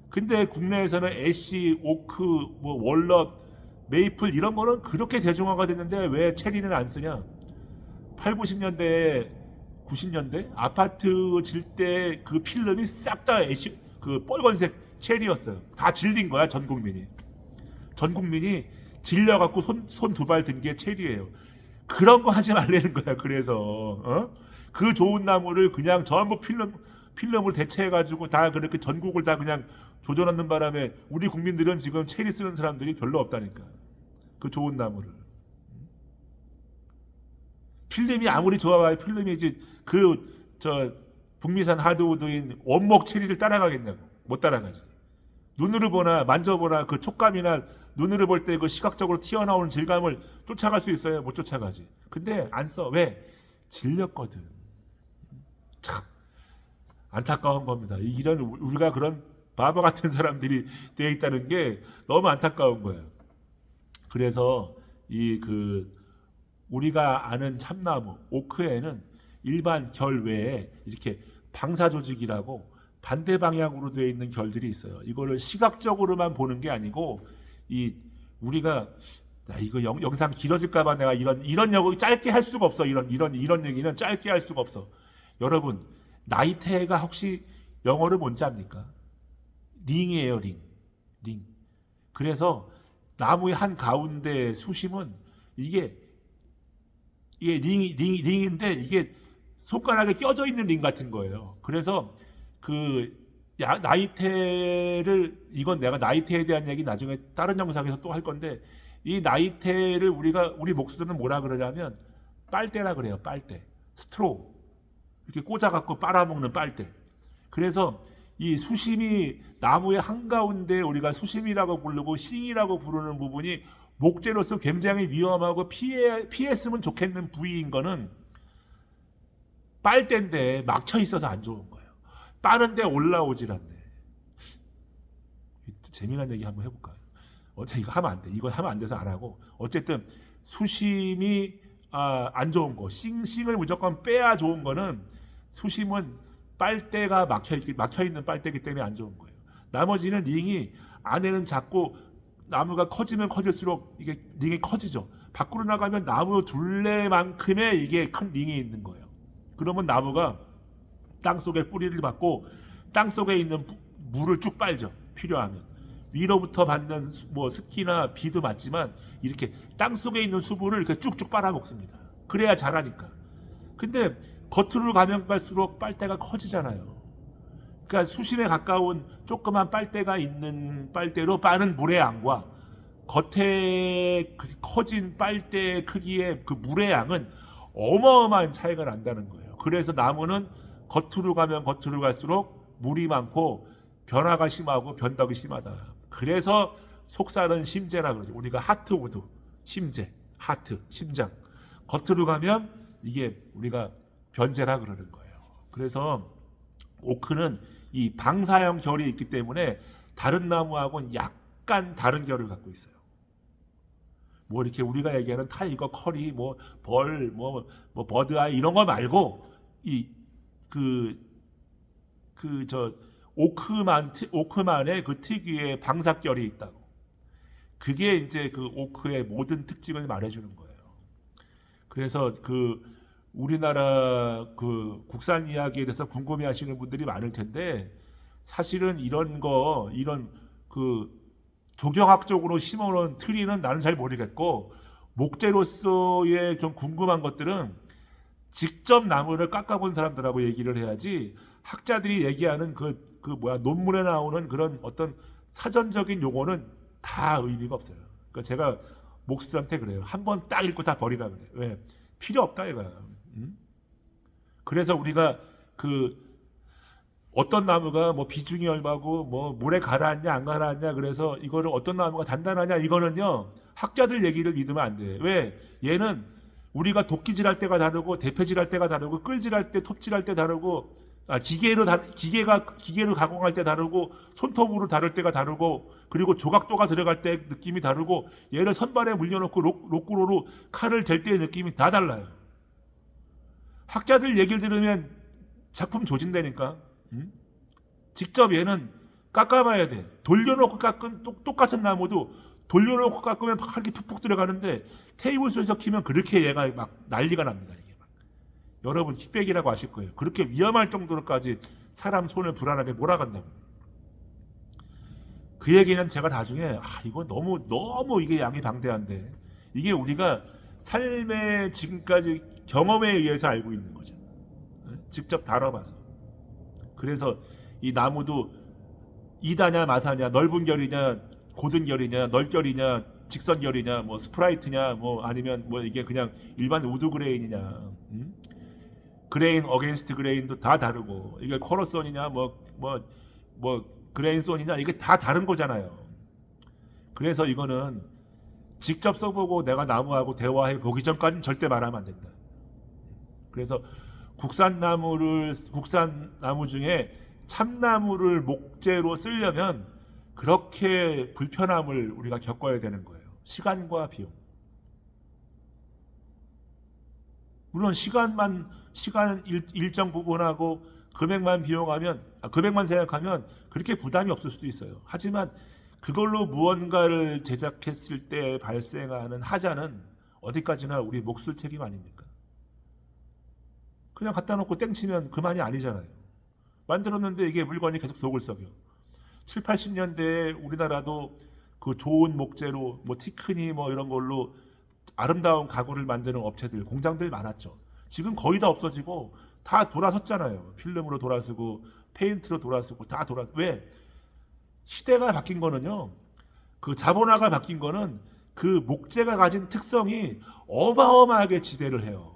근데 국내에서는 애쉬, 오크, 뭐 월넛, 메이플 이런 거는 그렇게 대중화가 됐는데 왜 체리는 안 쓰냐? 8, 90년대에 90년대 아파트 질 때 그 필름이 싹 다 애쉬 그 빨간색 체리였어요. 다 질린 거야, 전 국민이. 전 국민이 질려 갖고 손 두 발 든 게 체리예요. 그런 거 하지 말라는 거야. 그래서 그 좋은 나무를 그냥 전부 필름으로 대체해 가지고 다 그렇게 전국을 다 그냥 조져놓는 바람에 우리 국민들은 지금 체리 쓰는 사람들이 별로 없다니까. 그 좋은 나무를. 필름이 아무리 좋아봐야 필름이지 북미산 하드우드인 원목 체리를 따라가겠냐고. 못 따라가지. 눈으로 보나 만져보나 그 촉감이나 눈으로 볼 때 그 시각적으로 튀어나오는 질감을 쫓아갈 수 있어요? 못 쫓아가지. 근데 안 써. 왜? 질렸거든. 참 안타까운 겁니다. 이런 우리가 그런 바보 같은 사람들이 되어 있다는 게 너무 안타까운 거예요. 그래서 우리가 아는 참나무 오크에는 일반 결 외에 이렇게 방사 조직이라고 반대 방향으로 되어 있는 결들이 있어요. 이거를 시각적으로만 보는 게 아니고 우리가 이거 영상 길어질까봐 내가 이런 얘기 짧게 할 수가 없어. 이런 얘기는 짧게 할 수가 없어. 여러분, 나이테가 혹시 영어를 뭔지 압니까? 링이에요, 링. 그래서 나무의 한 가운데 수심은 이게 링인데 이게 손가락에 껴져 있는 링 같은 거예요. 그래서 나이테를, 이건 내가 나이테에 대한 얘기 나중에 다른 영상에서 또 할 건데, 이 나이테를 우리 목수들은 뭐라 그러냐면 빨대라 그래요. 빨대, 스트로우 이렇게 꽂아갖고 빨아먹는 빨대. 그래서 이 수심이 나무의 한가운데 우리가 수심이라고 부르고 싱이라고 부르는 부분이 목재로서 굉장히 위험하고 피했으면 좋겠는 부위인 거는 빨대인데 막혀 있어서 안 좋은 거예요. 빠른데 올라오질 않네. 재미난 얘기 한번 해볼까요? 어차피 이거 하면 안 돼. 이거 하면 안 돼서 안 하고. 어쨌든 수심이 안 좋은 거, 싱을 무조건 빼야 좋은 거는, 수심은 빨대가 막혀 있는 빨대이기 때문에 안 좋은 거예요. 나머지는 링이 안에는 작고 나무가 커지면 커질수록 이게 링이 커지죠. 밖으로 나가면 나무 둘레만큼의 이게 큰 링이 있는 거예요. 그러면 나무가 땅 속에 뿌리를 받고 땅 속에 있는 물을 쭉 빨죠. 필요하면. 위로부터 받는 습기나 비도 맞지만 이렇게 땅 속에 있는 수분을 이렇게 쭉쭉 빨아먹습니다. 그래야 자라니까. 근데 겉으로 가면 갈수록 빨대가 커지잖아요. 그러니까 수심에 가까운 조그만 빨대가 있는 빨대로 빠는 물의 양과 겉에 커진 빨대 크기의 그 물의 양은 어마어마한 차이가 난다는 거예요. 그래서 나무는 겉으로 가면 겉으로 갈수록 물이 많고 변화가 심하고 변덕이 심하다. 그래서 속살은 심재라 그러죠. 우리가 하트우드, 심재, 하트, 심장. 겉으로 가면 이게 우리가 변재라 그러는 거예요. 그래서 오크는 이 방사형 결이 있기 때문에 다른 나무하고는 약간 다른 결을 갖고 있어요. 뭐 이렇게 우리가 얘기하는 타이거, 커리, 뭐 벌, 뭐 버드아이 이런 거 말고 이 저 오크만의 그 특유의 방사결이 있다고. 그게 이제 그 오크의 모든 특징을 말해주는 거예요. 그래서 그 우리나라 그 국산 이야기에 대해서 궁금해하시는 분들이 많을 텐데 사실은 이런 그 조경학적으로 심어놓은 트리는 나는 잘 모르겠고 목재로서의 좀 궁금한 것들은 직접 나무를 깎아본 사람들하고 얘기를 해야지 학자들이 얘기하는 논문에 나오는 그런 어떤 사전적인 용어는 다 의미가 없어요. 그러니까 제가 목수들한테 그래요. 한 번 딱 읽고 다 버리라 그래요. 왜? 필요 없다 이거야. 그래서 우리가 어떤 나무가 뭐 비중이 얼마고 뭐 물에 가라앉냐 안 가라앉냐 그래서 이거를 어떤 나무가 단단하냐 이거는요 학자들 얘기를 믿으면 안 돼. 왜? 얘는 우리가 도끼질할 때가 다르고 대패질할 때가 다르고 끌질할 때 톱질할 때 다르고 기계로 가공할 때 다르고 손톱으로 다룰 때가 다르고 그리고 조각도가 들어갈 때 느낌이 다르고 얘를 선반에 물려놓고 로꾸로로 칼을 댈 때의 느낌이 다 달라요. 학자들 얘기를 들으면 작품 조진다니까. 직접 얘는 깎아봐야 돼. 돌려놓고 깎은 똑같은 나무도 돌려놓고 깎으면 막 이렇게 푹푹 들어가는데 테이블 속에서 키면 그렇게 얘가 막 난리가 납니다. 이게 막. 여러분 킥백이라고 아실 거예요. 그렇게 위험할 정도로까지 사람 손을 불안하게 몰아간다고. 그 얘기는 제가 나중에 이거 너무 이게 양이 방대한데 이게 우리가 삶의 지금까지 경험에 의해서 알고 있는 거죠. 직접 다뤄봐서. 그래서 이 나무도 이다냐 마사냐 넓은 결이냐 고든 결이냐 널결이냐 직선 결이냐 뭐 스프라이트냐 뭐 아니면 뭐 이게 그냥 일반 우드 그레인이냐 그레인 어게인스트 그레인도 다 다르고 이게 코러선이냐 뭐 그레인선이냐 이게 다 다른 거잖아요. 그래서 이거는 직접 써보고 내가 나무하고 대화해 보기 전까지는 절대 말하면 안 된다. 그래서 국산 나무 중에 참나무를 목재로 쓰려면 그렇게 불편함을 우리가 겪어야 되는 거예요. 시간과 비용. 물론 시간 일정 부분하고 금액만 생각하면 그렇게 부담이 없을 수도 있어요. 하지만 그걸로 무언가를 제작했을 때 발생하는 하자는 어디까지나 우리 목술 책임 아닙니까? 그냥 갖다 놓고 땡치면 그만이 아니잖아요. 만들었는데 이게 물건이 계속 속을 썩여. 7, 80년대에 우리나라도 그 좋은 목재로 뭐 티크니 뭐 이런 걸로 아름다운 가구를 만드는 업체들, 공장들 많았죠. 지금 거의 다 없어지고 다 돌아섰잖아요. 필름으로 돌아서고 페인트로 돌아서고 왜? 시대가 바뀐 거는요. 그 자본화가 바뀐 거는 그 목재가 가진 특성이 어마어마하게 지배를 해요.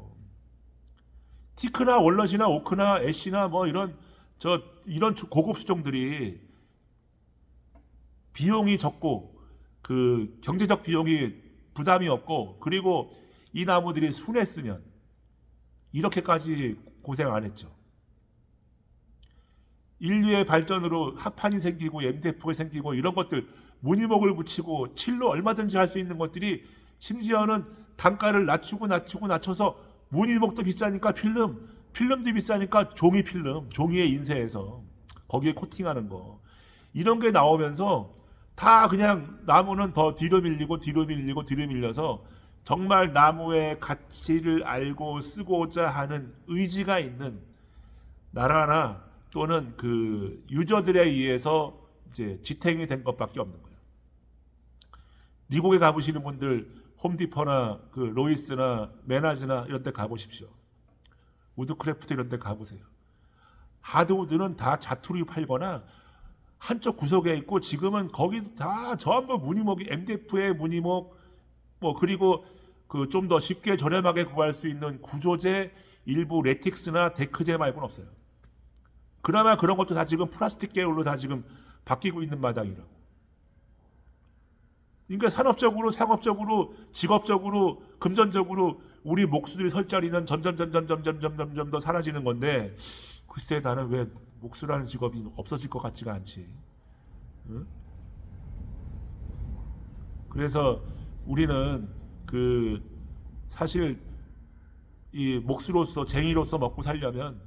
티크나 월넛이나 오크나 애쉬나 뭐 이런 고급 수종들이 비용이 적고 그 경제적 비용이 부담이 없고 그리고 이 나무들이 순했으면 이렇게까지 고생 안 했죠. 인류의 발전으로 합판이 생기고 MDF가 생기고 이런 것들 무늬목을 붙이고 칠로 얼마든지 할 수 있는 것들이 심지어는 단가를 낮춰서 무늬목도 비싸니까 필름도 비싸니까 종이에 인쇄해서 거기에 코팅하는 거 이런 게 나오면서 다 그냥 나무는 더 뒤로 밀려서 정말 나무의 가치를 알고 쓰고자 하는 의지가 있는 나라나 또는 그 유저들에 의해서 이제 지탱이 된 것밖에 없는 거예요. 미국에 가보시는 분들 홈디퍼나 그 로이스나 메나즈나 이런 데 가보십시오. 우드크래프트 이런 데 가보세요. 하드우드는 다 자투리 팔거나 한쪽 구석에 있고 지금은 거기 다 전부 무늬목이 MDF의 무늬목 뭐 그리고 그 좀 더 쉽게 저렴하게 구할 수 있는 구조재 일부 레틱스나 데크재 말고는 없어요. 그나마 그런 것도 다 지금 플라스틱 계열로 다 지금 바뀌고 있는 마당이라고. 그러니까 산업적으로, 상업적으로, 직업적으로, 금전적으로 우리 목수들이 설 자리는 점점 더 사라지는 건데 글쎄 나는 왜 목수라는 직업이 없어질 것 같지가 않지. 응? 그래서 우리는 그 사실 이 목수로서 쟁이로서 먹고 살려면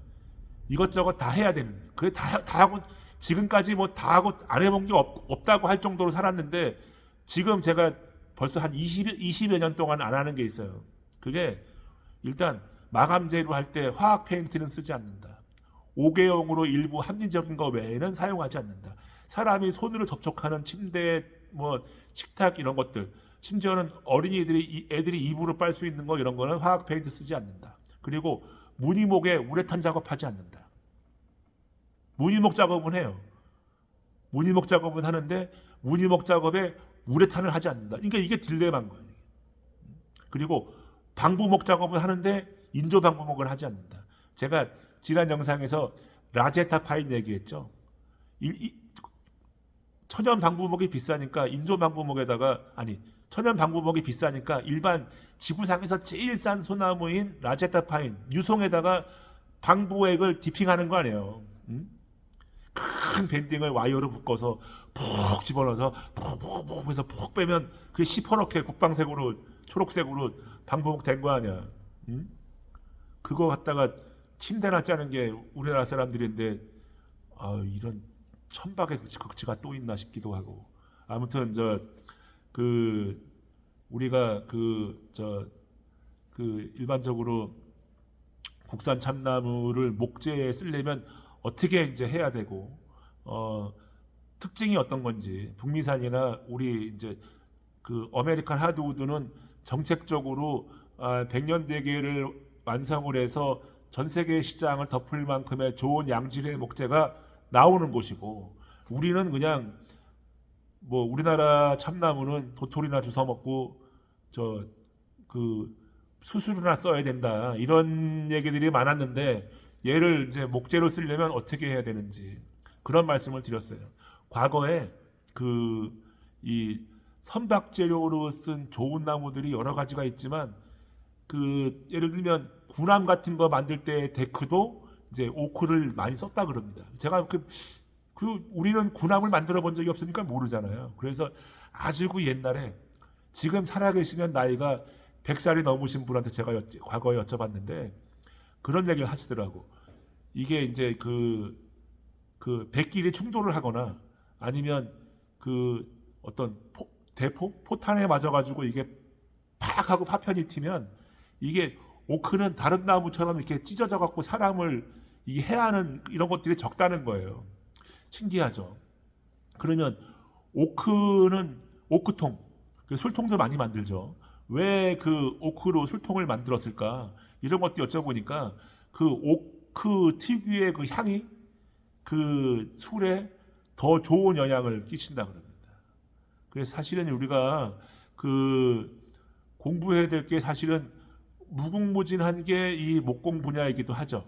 이것저것 다 해야 되는 거예요. 그게 다 하고 지금까지 뭐 다 하고 안 해본 게 없다고 할 정도로 살았는데 지금 제가 벌써 한 20여 년 동안 안 하는 게 있어요. 그게 일단 마감재로 할 때 화학 페인트는 쓰지 않는다. 5개용으로 일부 합리적인 거 외에는 사용하지 않는다. 사람이 손으로 접촉하는 침대, 뭐 식탁 이런 것들, 심지어는 애들이 입으로 빨 수 있는 거 이런 거는 화학 페인트 쓰지 않는다. 그리고 무늬목에 우레탄 작업하지 않는다. 무늬목 작업은 해요. 무늬목 작업은 하는데 무늬목 작업에 우레탄을 하지 않는다. 그러니까 이게 딜레마인 거예요. 그리고 방부목 작업을 하는데 인조 방부목을 하지 않는다. 제가 지난 영상에서 라제타 파인 얘기했죠. 천연 방부목이 비싸니까 인조 방부목에다가 천연 방부목이 비싸니까 일반 지구상에서 제일 싼 소나무인 라제타 파인 유송에다가 방부액을 디핑하는 거 아니에요. 응? 큰 밴딩을 와이어로 묶어서 푹 집어넣어서 푹 해서 푹 빼면 그게 시퍼렇게 국방색으로 초록색으로 방부목 된 거 아니야. 응? 그거 갖다가 침대나 짜는 게 우리나라 사람들인데 이런 천박의 극치가 또 있나 싶기도 하고. 아무튼 우리가 일반적으로 국산 참나무를 목재에 쓰려면 어떻게 이제 해야 되고 특징이 어떤 건지 북미산이나 우리 이제 그 아메리칸 하드우드는 정책적으로 100년 대계를 완성을 해서 전 세계 시장을 덮을 만큼의 좋은 양질의 목재가 나오는 곳이고 우리는 그냥 뭐 우리나라 참나무는 도토리나 주워 먹고 수수료나 써야 된다 이런 얘기들이 많았는데 얘를 이제 목재로 쓰려면 어떻게 해야 되는지 그런 말씀을 드렸어요. 과거에 이 선박 재료로 쓴 좋은 나무들이 여러 가지가 있지만 예를 들면 군함 같은 거 만들 때 데크도 이제 오크를 많이 썼다 그럽니다. 제가 우리는 군함을 만들어 본 적이 없으니까 모르잖아요. 그래서 아주 옛날에 지금 살아계시는 나이가 100살이 넘으신 분한테 제가 과거에 여쭤봤는데 그런 얘기를 하시더라고. 이게 이제 백길이 충돌을 하거나 아니면 어떤 포탄에 맞아가지고 이게 팍 하고 파편이 튀면 이게 오크는 다른 나무처럼 이렇게 찢어져 갖고 사람을 이게 해야 하는 이런 것들이 적다는 거예요. 신기하죠. 그러면 오크는 오크통, 술통도 많이 만들죠. 왜 오크로 술통을 만들었을까? 이런 것도 여쭤보니까 오크 특유의 향이 술에 더 좋은 영향을 끼친다 그럽니다. 그래서 사실은 우리가 공부해야 될 게 사실은 무궁무진한 게 이 목공 분야이기도 하죠.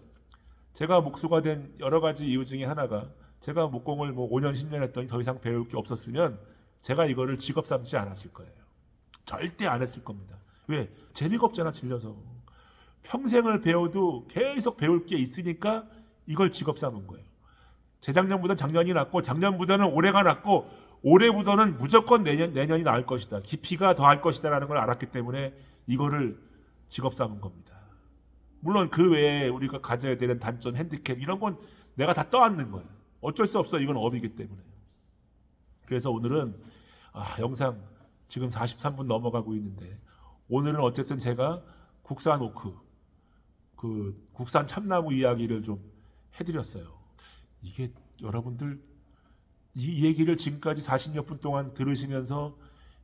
제가 목수가 된 여러 가지 이유 중에 하나가 제가 목공을 5년 10년 했더니 더 이상 배울 게 없었으면 제가 이거를 직업 삼지 않았을 거예요. 절대 안 했을 겁니다. 왜? 재미가 없잖아, 질려서. 평생을 배워도 계속 배울 게 있으니까 이걸 직업 삼은 거예요. 재작년보다는 작년이 낫고 작년보다는 올해가 낫고 올해보다는 무조건 내년이 나을 것이다. 깊이가 더할 것이다 라는 걸 알았기 때문에 이거를 직업 삼은 겁니다. 물론 그 외에 우리가 가져야 되는 단점, 핸디캡 이런 건 내가 다 떠안는 거예요. 어쩔 수 없어. 이건 업이기 때문에. 그래서 오늘은 영상 지금 43분 넘어가고 있는데 오늘은 어쨌든 제가 국산 오크, 국산 참나무 이야기를 좀 해드렸어요. 이게 여러분들 이 얘기를 지금까지 40몇 분 동안 들으시면서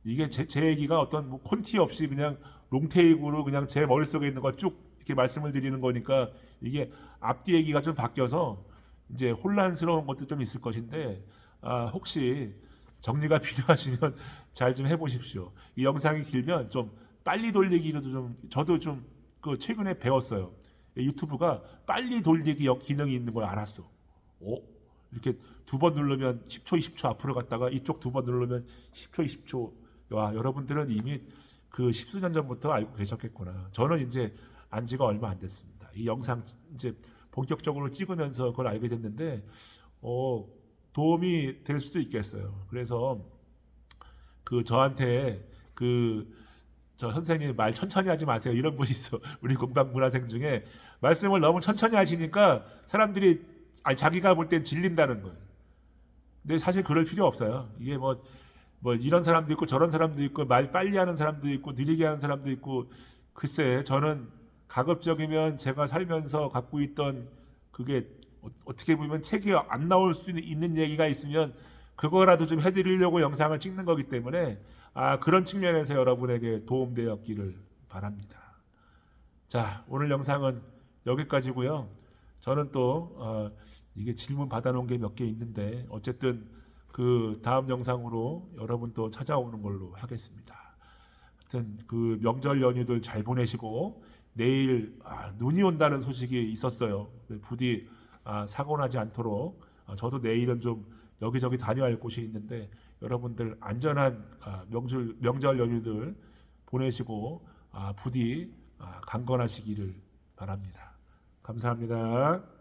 이게 제 얘기가 어떤 콘티 없이 그냥 롱테이크로 그냥 제 머릿속에 있는 걸 쭉 이렇게 말씀을 드리는 거니까 이게 앞뒤 얘기가 좀 바뀌어서 이제 혼란스러운 것도 좀 있을 것인데 혹시 정리가 필요하시면 잘 좀 해보십시오. 이 영상이 길면 좀 빨리 돌리기로도 좀 저도 좀 최근에 배웠어요. 유튜브가 빨리 돌리기 기능이 있는 걸 알았어. 이렇게 2번 누르면 10초, 20초 앞으로 갔다가 이쪽 2번 누르면 10초, 20초. 와, 여러분들은 이미 10수년 전부터 알고 계셨겠구나. 저는 이제 안 지가 얼마 안 됐습니다. 이 영상 이제 본격적으로 찍으면서 그걸 알게 됐는데 도움이 될 수도 있겠어요. 그래서 그 저한테 저 선생님 말 천천히 하지 마세요 이런 분이 있어. 우리 공방문화생 중에 말씀을 너무 천천히 하시니까 사람들이 자기가 볼 땐 질린다는 거예요. 근데 사실 그럴 필요 없어요. 이게 뭐 이런 사람도 있고 저런 사람도 있고 말 빨리 하는 사람도 있고 느리게 하는 사람도 있고 글쎄 저는 가급적이면 제가 살면서 갖고 있던 그게 어떻게 보면 책이 안 나올 수 있는 얘기가 있으면 그거라도 좀 해드리려고 영상을 찍는 거기 때문에 그런 측면에서 여러분에게 도움되었기를 바랍니다. 자, 오늘 영상은 여기까지고요. 저는 또 이게 질문 받아놓은 게 몇 개 있는데 어쨌든 그 다음 영상으로 여러분 또 찾아오는 걸로 하겠습니다. 하여튼 그 명절 연휴들 잘 보내시고 내일 눈이 온다는 소식이 있었어요. 부디 사고 나지 않도록 저도 내일은 좀 여기저기 다녀야 할 곳이 있는데 여러분들 안전한 명절 연휴들 보내시고 부디 강건하시기를 바랍니다. 감사합니다.